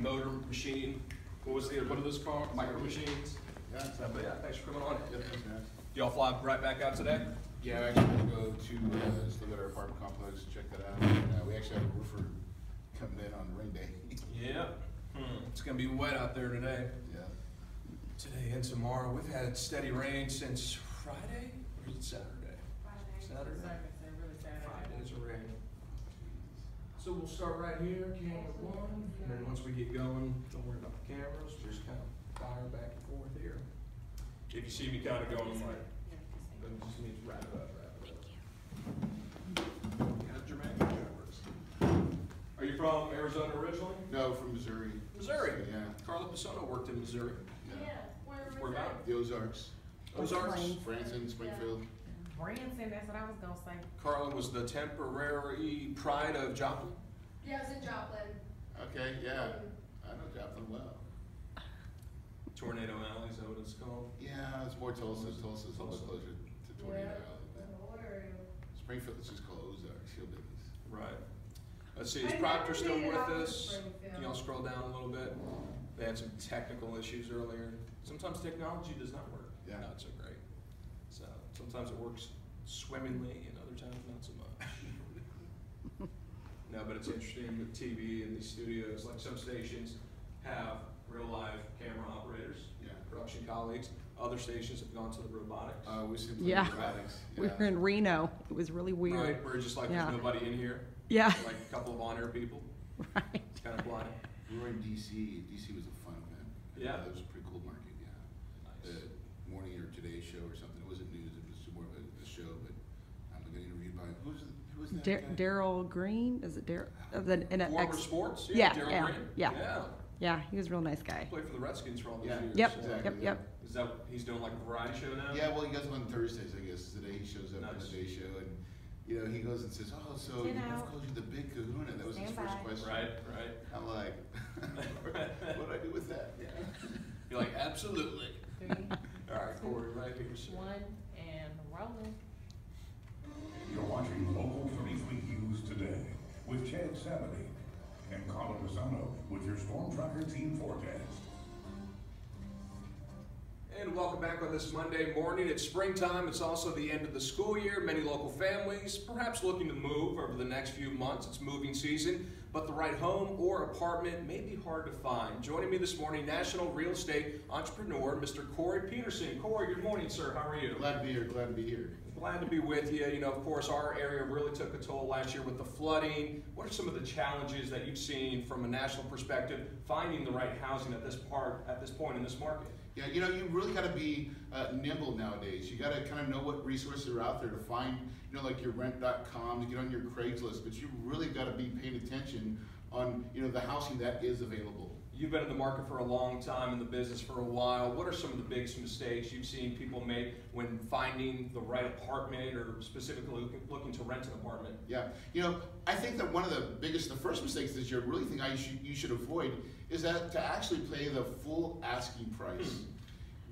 motor machine. What are those called? Micro machines? Yeah. But yeah, thanks for coming on. Yeah, thanks, guys. Y'all fly right back out today? Yeah, I actually had to go to just look at our apartment complex, check that out. And, we actually have a roofer coming in on rain day. Yeah. It's gonna be wet out there today. Yeah. Today and tomorrow. We've had steady rain since Friday, or is it Saturday? Saturday? Friday. 5 days of rain. So we'll start right here, camera 1, and then once we get going, don't worry about the cameras, just kind of fire back and forth here. If you see me kind of going like, then it just means wrap it up, wrap it up. Yeah, Jermaine, cameras. Are you from Arizona originally? No, from Missouri. Missouri? Yeah. Carla Pisano worked in Missouri. Yeah. Where about? The Ozarks. Ozarks? Branson, Springfield. Branson, that's what I was gonna say. Carla was the temporary pride of Joplin? Yeah, I was in Joplin. Okay, yeah. I know Joplin well. Tornado Alley, is that what it's called? Yeah, it's more Tulsa. Tulsa's a little closer to Tornado Alley. Springfield is just called Ozarks, hillbillies. Right. Let's see, is Proctor still with us? Can y'all scroll down a little bit? They had some technical issues earlier. Sometimes technology does not work. Yeah. Not so great. So sometimes it works swimmingly and other times not so much. No, but it's interesting with TV and these studios, like some stations have real live camera operators, production colleagues. Other stations have gone to the robotics. We simply robotics. Yeah. We were in Reno. It was really weird. Right, where just like there's nobody in here. Yeah. Like a couple of on-air people. Right. It's kind of blind. We were in DC. DC was a fun event. Yeah. It was a pretty cool market, yeah. Nice. The Morning or Today show or something. It wasn't news. It was more of a show, but I'm getting interviewed by, who was that guy? Daryl Green? Is it Daryl? Former sports? Yeah, Daryl Green. yeah. Yeah, he was a real nice guy. Played for the Redskins for all those years. Yep, So. Exactly, yep. Is that he's doing like a variety show now? Yeah, well, he goes on Thursdays, I guess. Today he shows up on the day show, and you know he goes and says, "Oh, so I've called you the Big Kahuna." That was his first question. Right. I'm like, what do I do with that? Yeah. You're like, absolutely. 3, All right, Corey, right here. Sir. 1, and rolling. You're watching Local 33 News today with Chad Sabady and Carla Pisano with your Storm Tracker team forecast. And welcome back on this Monday morning. It's springtime. It's also the end of the school year. Many local families perhaps looking to move over the next few months. It's moving season, but the right home or apartment may be hard to find. Joining me this morning, national real estate entrepreneur, Mr. Corey Peterson. Corey, good morning, sir. How are you? Glad to be here. Glad to be here. Glad to be with you. You know, of course, our area really took a toll last year with the flooding. What are some of the challenges that you've seen from a national perspective finding the right housing at this point in this market? Yeah, you know, you really got to be nimble nowadays. You got to kind of know what resources are out there to find, you know, like your rent.com, to get on your Craigslist, but you really got to be paying attention on, you know, the housing that is available. You've been in the market for a long time, in the business for a while. What are some of the biggest mistakes you've seen people make when finding the right apartment or specifically looking to rent an apartment? Yeah, you know, I think that one of the first mistakes that you really think you should avoid is that to actually pay the full asking price.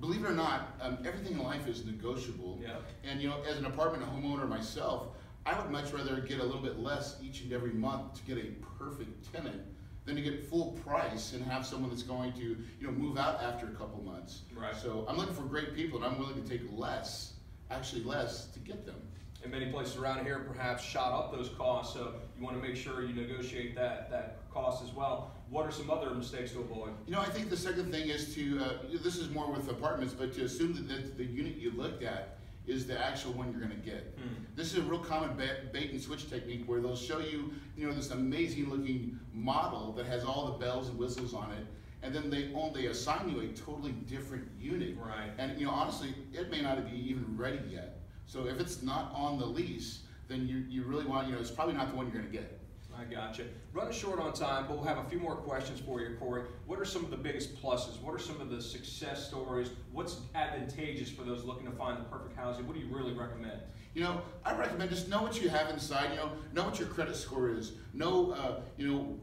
Believe it or not, everything in life is negotiable. Yeah. And you know, as an apartment homeowner myself, I would much rather get a little bit less each and every month to get a perfect tenant than to get full price and have someone that's going to, you know, move out after a couple months. Right. So I'm looking for great people, and I'm willing to take less to get them. And many places around here perhaps shot up those costs, so you want to make sure you negotiate that cost as well. What are some other mistakes to avoid? You know, I think the second thing is to, this is more with apartments, but to assume that the unit you looked at is the actual one you're going to get. This is a real common bait and switch technique where they'll show you, you know, this amazing looking model that has all the bells and whistles on it, and then they assign you a totally different unit. Right. And you know, honestly, it may not be even ready yet. So if it's not on the lease, then you really want, you know, it's probably not the one you're going to get. I gotcha. Running short on time, but we'll have a few more questions for you, Corey. What are some of the biggest pluses? What are some of the success stories? What's advantageous for those looking to find the perfect housing? What do you really recommend? You know, I recommend just know what you have inside. You know what your credit score is. Know, you know,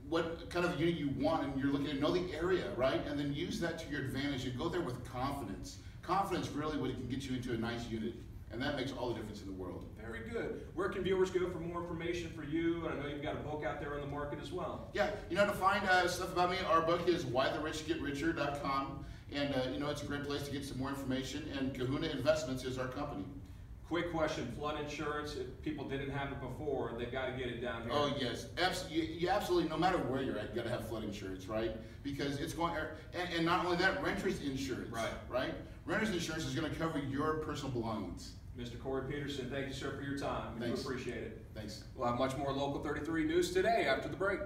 what kind of unit you want, and you're looking to know the area, right? And then use that to your advantage and go there with confidence. Confidence really what can get you into a nice unit. And that makes all the difference in the world. Very good. Where can viewers go for more information for you? And I know you've got a book out there on the market as well. Yeah, you know, to find stuff about me, our book is whytherichgetricher.com. And, you know, it's a great place to get some more information. And Kahuna Investments is our company. Quick question, flood insurance, if people didn't have it before, they've got to get it down here. Oh, yes. You absolutely, no matter where you're at, you got to have flood insurance, right? Because it's going, and not only that, renter's insurance. Right? Renter's insurance is going to cover your personal belongings. Mr. Corey Peterson, thank you, sir, for your time. We do appreciate it. Thanks. We'll have much more Local 33 news today after the break.